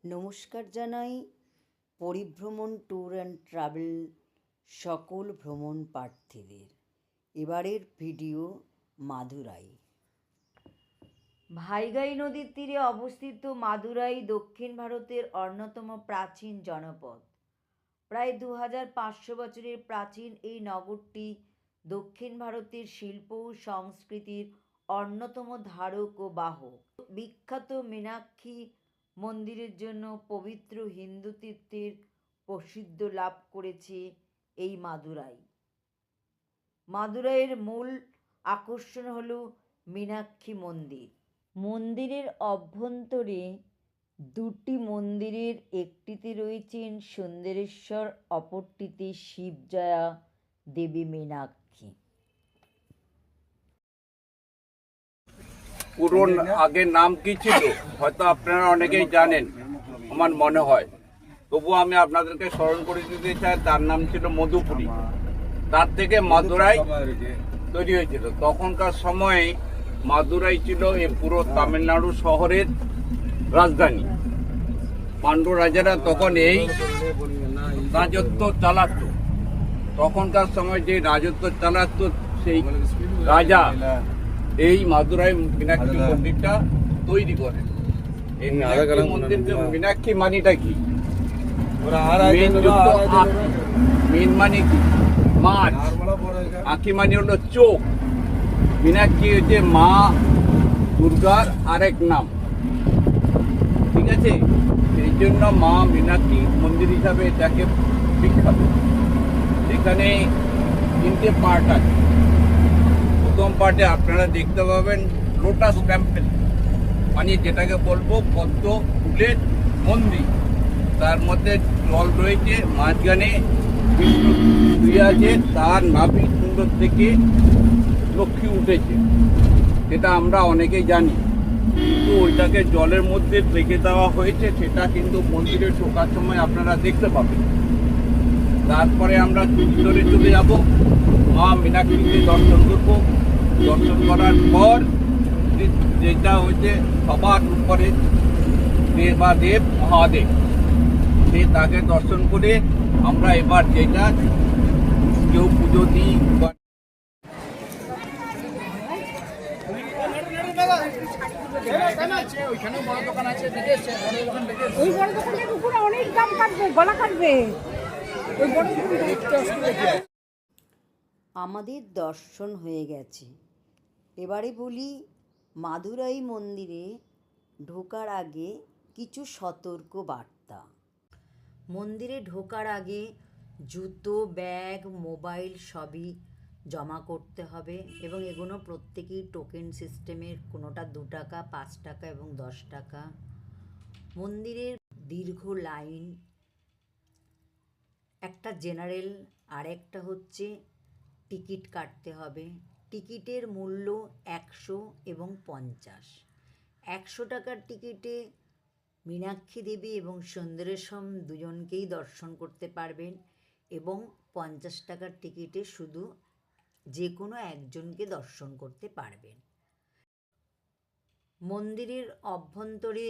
নমস্কার জানাই পরিভ্রমণ tour and travel সকল ভ্রমণ প্রার্থীদের। এবারের ভিডিও মাদুরাই। ভাইগাই নদীর তীরে অবস্থিত মাদুরাই দক্ষিণ ভারতের অন্যতম প্রাচীন জনপদ। প্রায় 2500 বছরের প্রাচীন এই নগরটি দক্ষিণ ভারতের শিল্প ও সংস্কৃতির অন্যতম ধারক ও বাহক। বিখ্যাত মীনাক্ষী মন্দিরের জন্য পবিত্র হিন্দু তীর্থের প্রসিদ্ধ লাভ করেছে এই মাদুরাই। মাদুরাইয়ের মূল আকর্ষণ হল মীনাক্ষী মন্দির। মন্দিরের অভ্যন্তরে দুটি মন্দিরের একটিতে রয়েছেন সুন্দরেশ্বর, অপরটিতে শিবজয়া দেবী মীনাক্ষী। পুরো আগের নাম কি ছিল হয়তো আপনারা অনেকেই জানেন, আমার মনে হয়, তবুও আমি আপনাদেরকে স্মরণ করে দিতে চাই। তার নাম ছিল মধুপুরী। তার থেকে মাদুরাই তৈরি হয়েছিল। তখনকার সময়ে মাদুরাই ছিল এই পুরো তামিলনাড়ু শহরের রাজধানী। পাণ্ডু রাজারা তখন এই রাজত্ব চালাত। তখনকার সময় যে রাজত্ব চালাত সেই রাজা এই মাদুরাই মীনাক্ষী মন্দিরটা তৈরি করেন। এই মন্দিরটা মীনাক্ষী মানিটা কি? মেন মানে কি? মাছ। আঁখি মানে হলো চোখ। মীনাক্ষী হচ্ছে মা দুর্গার আরেক নাম, ঠিক আছে? এই জন্য মা মীনাক্ষী মন্দির হিসাবে এটাকে বিখ্যাত। এখানে 3টে পার্ট আছে। প্রথম পার্টে আপনারা দেখতে পাবেন লোটাস টেম্পল, মানে যেটাকে বলবো পদ্ম ফুলের মন্দির। তার মধ্যে জল রয়েছে, মাঝখানে বিষ্ণু শুয়ে আছে, তার নাভি সুন্দর থেকে লক্ষ্মী উঠেছে, সেটা আমরা অনেকেই জানি। কিন্তু ওইটাকে জলের মধ্যে রেখে দেওয়া হয়েছে, সেটা কিন্তু মন্দিরে ঢোকার সময় আপনারা দেখতে পাবেন। তারপরে আমরা ভিতরে চলে যাব, মা মীনাক্ষীকে দর্শন করবো। দর্শন করার পর যেটা হচ্ছে সবার উপরে দেবাদেব মহাদেব, সে তাকে দর্শন করে আমরা এবার যেটা কেউ পুজো দিই। আমাদের দর্শন হয়ে গেছে। এবারে বলি, মাদুরাই মন্দিরে ঢোকার আগে কিছু সতর্ক বার্তা। মন্দিরে ঢোকার আগে জুতো, ব্যাগ, মোবাইল সবই জমা করতে হবে এবং এগুলো প্রত্যেকেই টোকেন সিস্টেমের, কোনোটা 2 টাকা, 5 টাকা এবং 10 টাকা। মন্দিরের দীর্ঘ লাইন, একটা জেনারেল আর একটা হচ্ছে টিকিট কাটতে হবে। টিকিটের মূল্য 100 এবং 50। 100 টাকার টিকিটে মীনাক্ষী দেবী এবং সুন্দরেশ্বর দুজনকেই দর্শন করতে পারবেন এবং 50 টাকার টিকিটে শুধু যে কোনো একজনকে দর্শন করতে পারবেন। মন্দিরের অভ্যন্তরে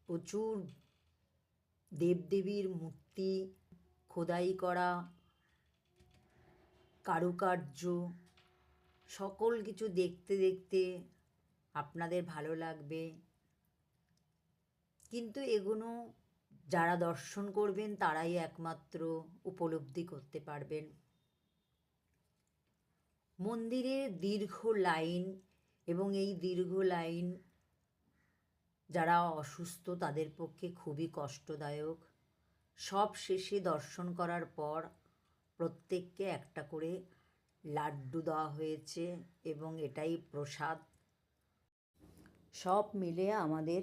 প্রচুর দেবদেবীর মূর্তি, খোদাই করা কারুকার্য, সকল কিছু দেখতে দেখতে আপনাদের ভালো লাগবে। কিন্তু এগুলো যারা দর্শন করবেন তারাই একমাত্র উপলব্ধি করতে পারবেন। মন্দিরের দীর্ঘ লাইন, এবং এই দীর্ঘ লাইন যারা অসুস্থ তাদের পক্ষে খুবই কষ্টদায়ক। সব শেষে দর্শন করার পর প্রত্যেককে একটা করে লাড্ডু দেওয়া হয়েছে এবং এটাই প্রসাদ। সব মিলে আমাদের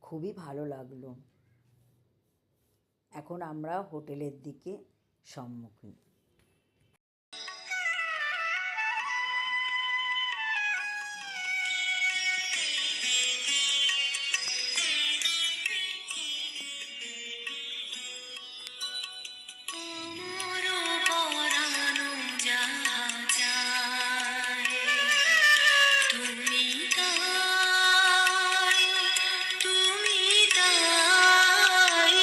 খুবই ভালো লাগলো। এখন আমরা হোটেলের দিকে সম্মুখীন। তুমি তাই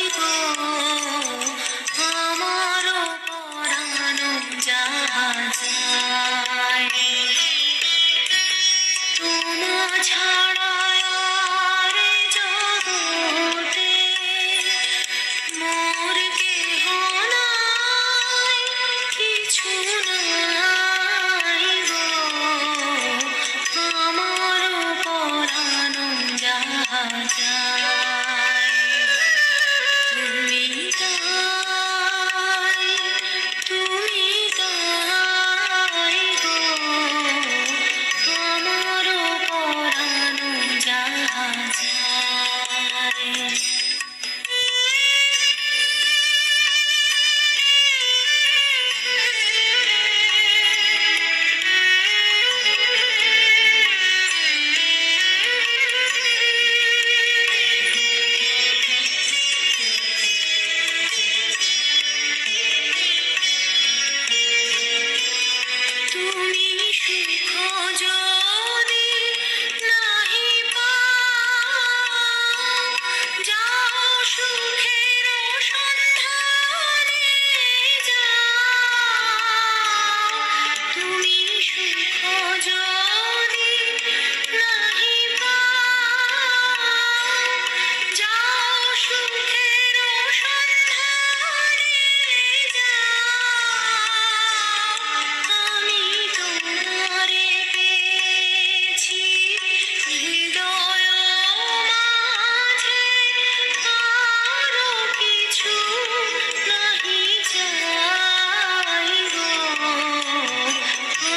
সুখের সন্ধানে যাও, তুমি সুখ যদি নাহি পাও, যাও সুখের সন্ধানে যাও। আমি তোমারে পেয়েছি হৃদয় মাঝে, আরো কিছু নাহি চাই গো,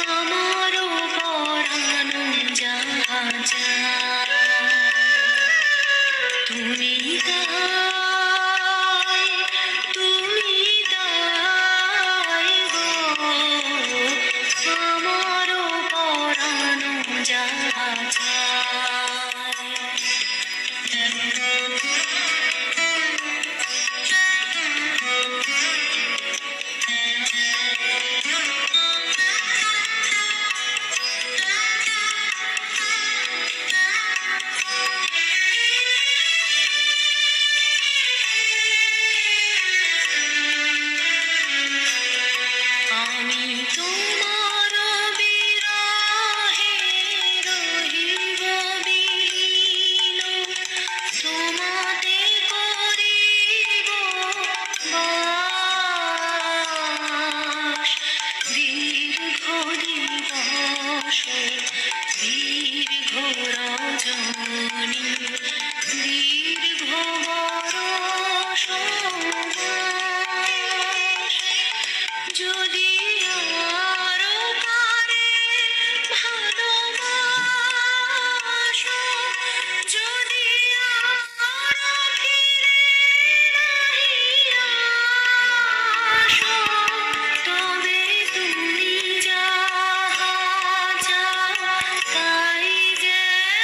আমারও পরানো যাহা চায়। তুমি দাই, তুমি দাই গো, আমারও পরানো যাহা আমি তোমার বিরহে রহিব বিলীন, তোমাতে করিব বাস। দীর্ঘ দিবস দীর্ঘ রজনী, দীর্ঘ বরষ মাস, যদি